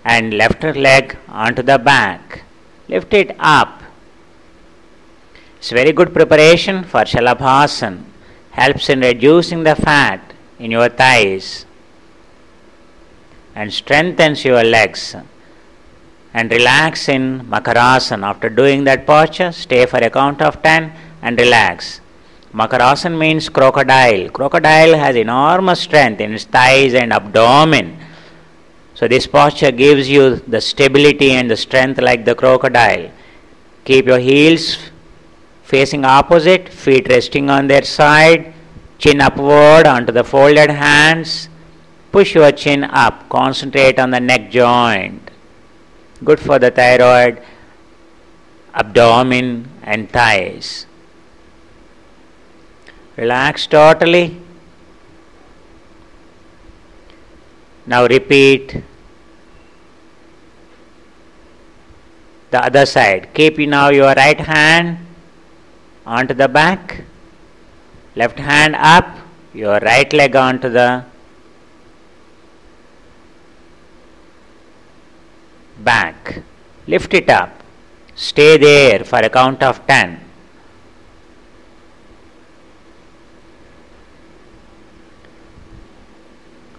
and left leg onto the back. Lift it up. It's very good preparation for Shalabhasana. Helps in reducing the fat in your thighs and strengthens your legs. And relax in Makarasana. After doing that posture, stay for a count of 10 and relax. Makarasana means crocodile. Crocodile has enormous strength in its thighs and abdomen. So this posture gives you the stability and the strength like the crocodile. Keep your heels facing opposite, feet resting on their side, chin upward onto the folded hands. Push your chin up, concentrate on the neck joint. Good for the thyroid, abdomen and thighs. Relax totally. Now repeat the other side. Keep now your right hand onto the back, left hand up, your right leg onto the back. Lift it up. Stay there for a count of 10.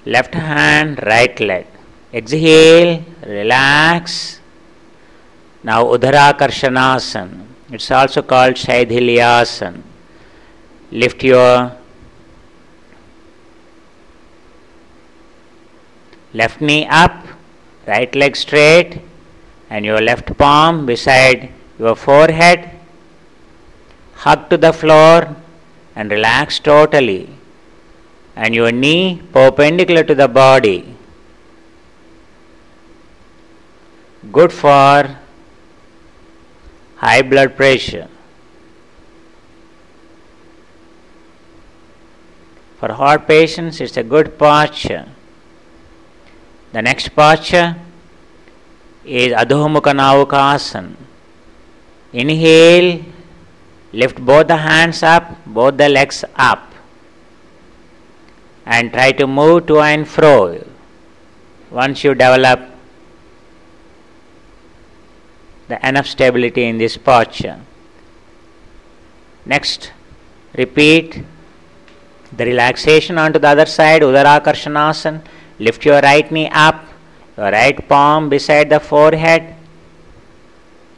Left hand, right leg. Exhale, relax. Now Udara Karshanasana. It's also called Shaidhilyasana. Lift your left knee up, right leg straight, and your left palm beside your forehead. Hug to the floor and relax totally. And your knee perpendicular to the body. Good for high blood pressure. For heart patients, it's a good posture. The next posture is Adho Mukha Navukasana. Inhale, lift both the hands up, both the legs up, and try to move to and fro. Once you develop the enough stability in this posture. Next, repeat the relaxation onto the other side, Udara Karshanasana. Lift your right knee up, your right palm beside the forehead.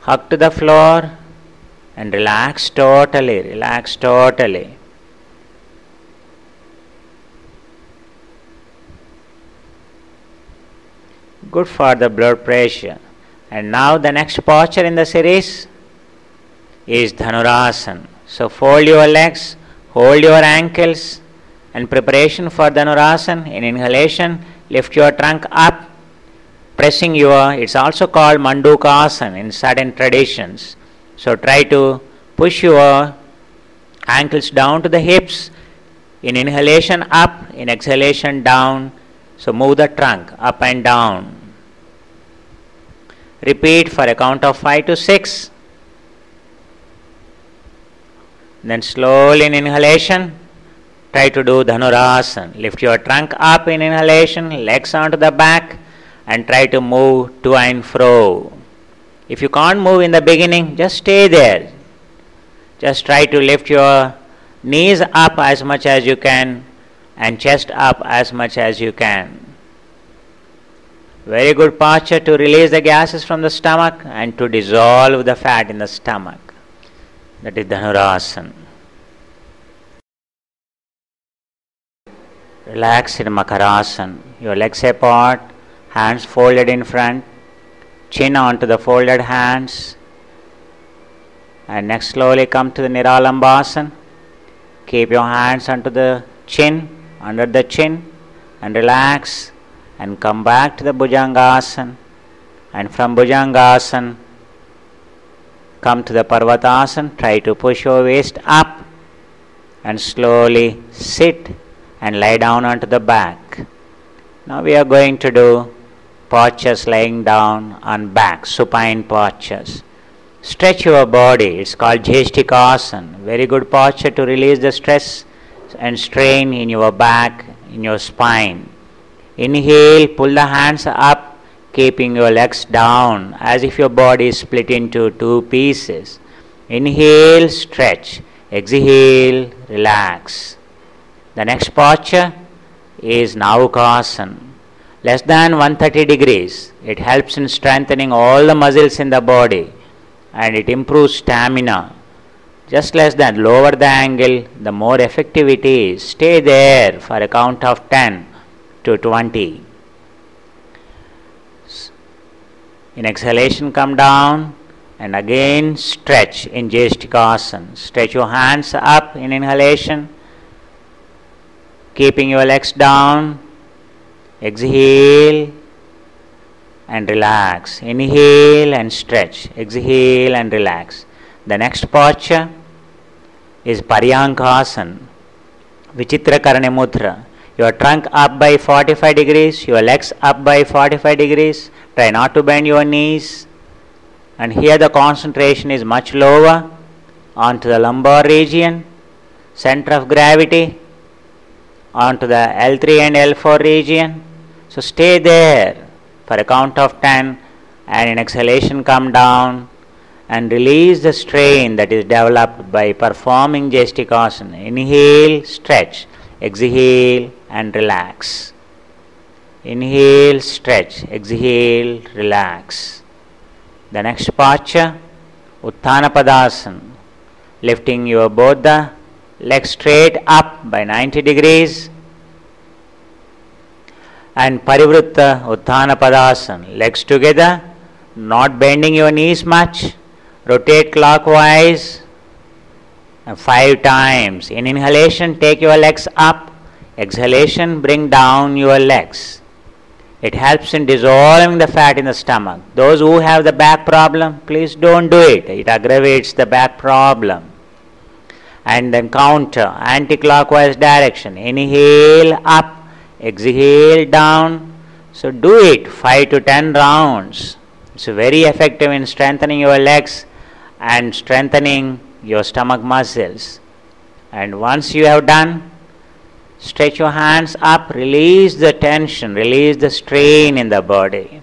Hug to the floor and relax totally, relax totally. Good for the blood pressure. And now the next posture in the series is Dhanurasana. So fold your legs, hold your ankles, and preparation for Dhanurasana. In inhalation, lift your trunk up, pressing it's also called Mandukasana in certain traditions. So try to push your ankles down to the hips. In inhalation up, in exhalation down. So move the trunk up and down. Repeat for a count of 5 to 6. Then slowly in inhalation, try to do Dhanurasana. Lift your trunk up in inhalation, legs onto the back, and try to move to and fro. If you can't move in the beginning, just stay there. Just try to lift your knees up as much as you can and chest up as much as you can. Very good posture to release the gases from the stomach and to dissolve the fat in the stomach. That is Dhanurasana. Relax in Makarasana. Your legs apart, hands folded in front, chin onto the folded hands. And next slowly come to the Niralambasana. Keep your hands onto the chin, under the chin, and relax. And come back to the Bhujangasana, and from Bhujangasana come to the Parvatasana. Try to push your waist up and slowly sit and lie down onto the back. Now we are going to do postures lying down on back, supine postures. Stretch your body. It's called Jeshtikasana. Very good posture to release the stress and strain in your back, in your spine. Inhale, pull the hands up, keeping your legs down as if your body is split into two pieces. Inhale, stretch. Exhale, relax. The next posture is Navukasana. Less than 130 degrees. It helps in strengthening all the muscles in the body and it improves stamina. Just less than, lower the angle, the more effective it is. Stay there for a count of 10 to 20. In exhalation, come down and again stretch in Jeshtikasana. Stretch your hands up in inhalation, keeping your legs down. Exhale and relax. Inhale and stretch. Exhale and relax. The next posture is Paryankasana, Vichitrakarani Mudra. Your trunk up by 45 degrees, your legs up by 45 degrees. Try not to bend your knees. And here the concentration is much lower onto the lumbar region, center of gravity, onto the L3 and L4 region. So stay there for a count of 10 and in exhalation come down and release the strain that is developed by performing Jeshtikasana. Inhale, stretch. Exhale and relax. Inhale, stretch. Exhale, relax. The next posture, Utthana Padasana. Lifting your both the legs straight up by 90 degrees. And Parivritta Utthana Padasana. Legs together, not bending your knees much. Rotate clockwise 5 times. In inhalation, take your legs up. Exhalation, bring down your legs. It helps in dissolving the fat in the stomach. Those who have the back problem, please don't do it. It aggravates the back problem. And then counter, anti-clockwise direction. Inhale up, exhale down. So do it 5 to 10 rounds. It's very effective in strengthening your legs and strengthening your stomach muscles. And once you have done, stretch your hands up, release the tension, release the strain in the body.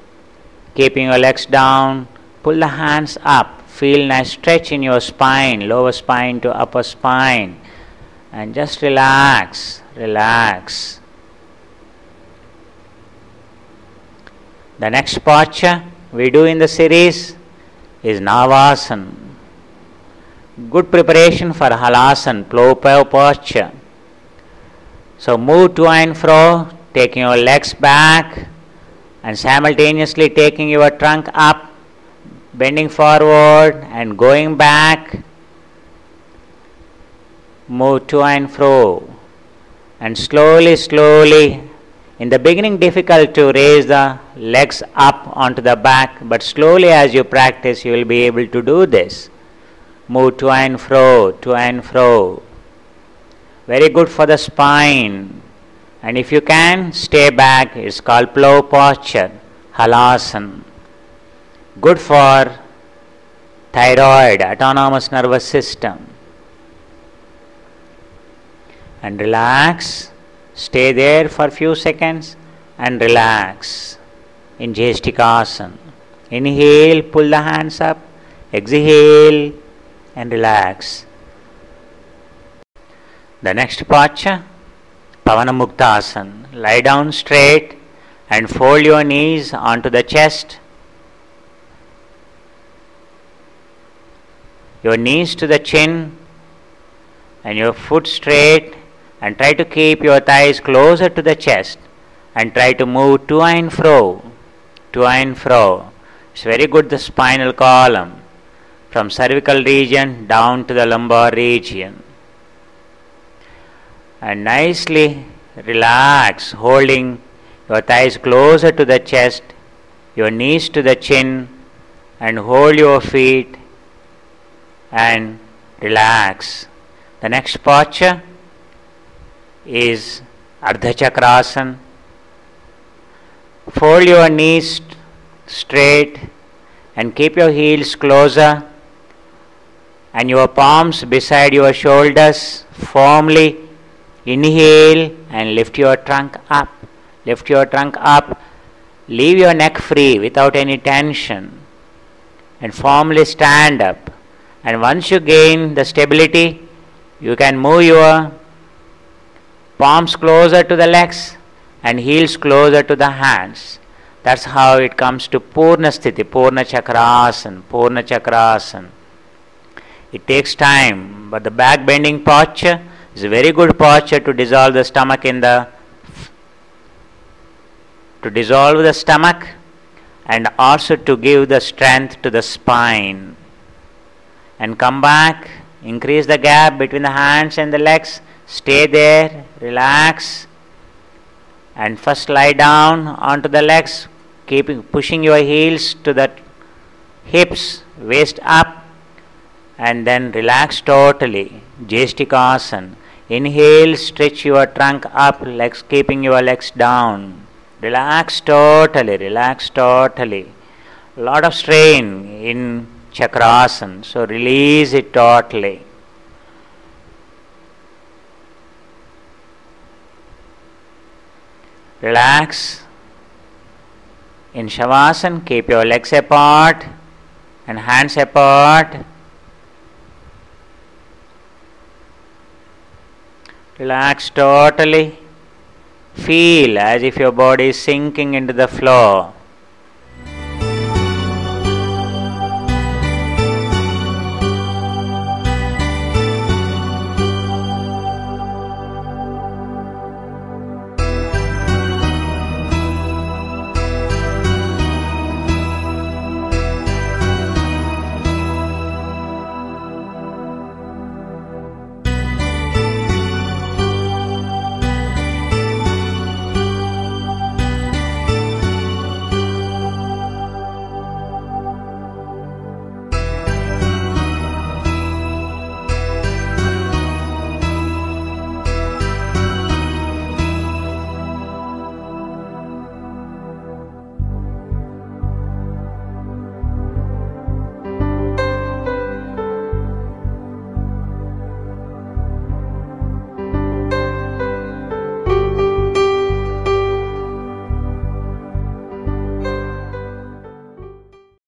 Keeping your legs down, pull the hands up, feel nice stretch in your spine, lower spine to upper spine. And just relax, relax. The next posture we do in the series is Navasana. Good preparation for Halasana, plow posture. So move to and fro, taking your legs back and simultaneously taking your trunk up, bending forward and going back. Move to and fro and slowly, slowly. In the beginning, difficult to raise the legs up onto the back, but slowly as you practice, you will be able to do this. Move to and fro, to and fro. Very good for the spine. And if you can, stay back. It's called plow posture, Halasana. Good for thyroid, autonomous nervous system. And relax. Stay there for a few seconds and relax in Jeshtikasana. Inhale, pull the hands up. Exhale and relax. The next posture, Pavanamuktasana. Lie down straight and fold your knees onto the chest. Your knees to the chin and your foot straight, and try to keep your thighs closer to the chest and try to move to and fro, to and fro. It's very good, the spinal column, from cervical region down to the lumbar region. And nicely relax, holding your thighs closer to the chest, your knees to the chin, and hold your feet and relax. The next posture is Ardha Chakrasana. Fold your knees straight and keep your heels closer and your palms beside your shoulders firmly. Inhale and lift your trunk up. Lift your trunk up. Leave your neck free without any tension and firmly stand up. And once you gain the stability, you can move your palms closer to the legs and heels closer to the hands. That's how it comes to Purna Sthiti, Purna Chakrasana, Purna Chakrasana. It takes time, but the back bending posture is a very good posture to dissolve the stomach and also to give the strength to the spine. And come back, increase the gap between the hands and the legs, stay there, relax, and first lie down onto the legs, pushing your heels to the hips, waist up, and then relax totally. Jestikasana. Inhale, stretch your trunk up, legs keeping your legs down. Relax totally, relax totally. A lot of strain in Chakrasana, so release it totally. Relax. In Shavasana, keep your legs apart and hands apart. Relax totally. Feel as if your body is sinking into the floor.